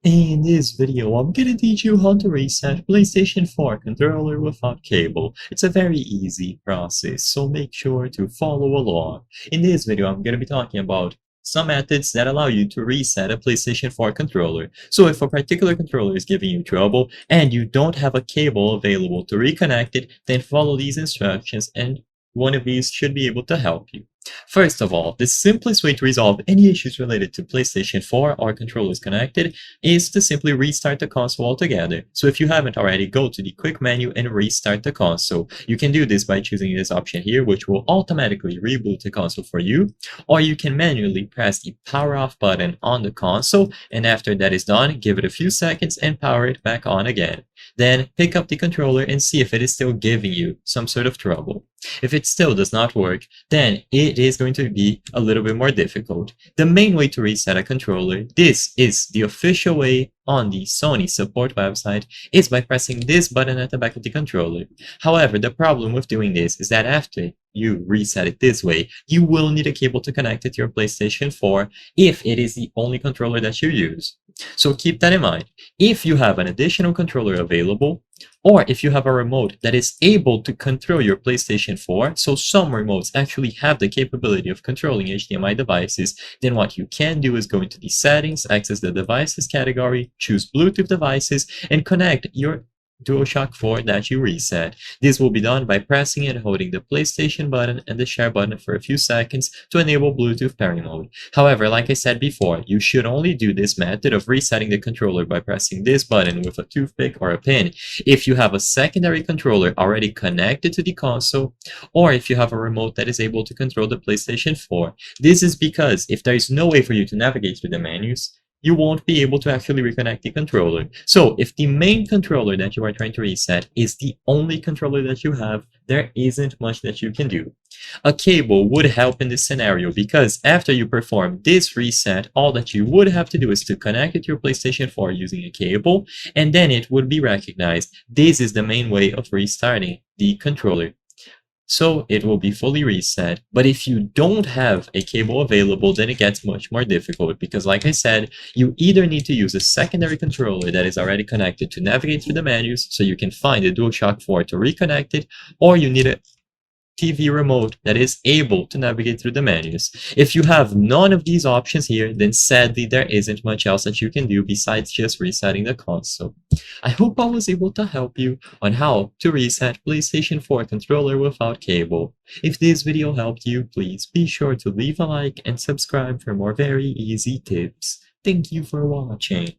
In this video, I'm gonna teach you how to reset PlayStation 4 controller without cable. It's a very easy process, so make sure to follow along. In this video, I'm gonna be talking about some methods that allow you to reset a PlayStation 4 controller. So if a particular controller is giving you trouble and you don't have a cable available to reconnect it, then follow these instructions and one of these should be able to help you. First of all, the simplest way to resolve any issues related to PlayStation 4 or controllers connected is to simply restart the console altogether. So if you haven't already, go to the quick menu and restart the console. You can do this by choosing this option here, which will automatically reboot the console for you, or you can manually press the power off button on the console, and after that is done, give it a few seconds and power it back on again. Then pick up the controller and see if it is still giving you some sort of trouble. If it still does not work, then it is going to be a little bit more difficult. The main way to reset a controller, this is the official way on the Sony support website, is by pressing this button at the back of the controller. However, the problem with doing this is that after you reset it this way, you will need a cable to connect it to your PlayStation 4 if it is the only controller that you use. So keep that in mind. If you have an additional controller available, or if you have a remote that is able to control your PlayStation 4, so some remotes actually have the capability of controlling HDMI devices, then what you can do is go into the settings, access the devices category, choose Bluetooth devices, and connect your DualShock 4 that you reset. This will be done by pressing and holding the PlayStation button and the share button for a few seconds to enable Bluetooth pairing mode. However, like I said before, you should only do this method of resetting the controller by pressing this button with a toothpick or a pin if you have a secondary controller already connected to the console, or if you have a remote that is able to control the PlayStation 4. This is because if there is no way for you to navigate through the menus, you won't be able to actually reconnect the controller. So if the main controller that you are trying to reset is the only controller that you have, there isn't much that you can do. A cable would help in this scenario because after you perform this reset, all that you would have to do is to connect it to your PlayStation 4 using a cable, and then it would be recognized. This is the main way of restarting the controller. So it will be fully reset. But if you don't have a cable available, then it gets much more difficult because, like I said, you either need to use a secondary controller that is already connected to navigate through the menus so you can find the DualShock 4 to reconnect it, or you need a TV remote that is able to navigate through the menus. If you have none of these options here, then sadly there isn't much else that you can do besides just resetting the console. I hope I was able to help you on how to reset PlayStation 4 controller without cable. If this video helped you, please be sure to leave a like and subscribe for more very easy tips. Thank you for watching.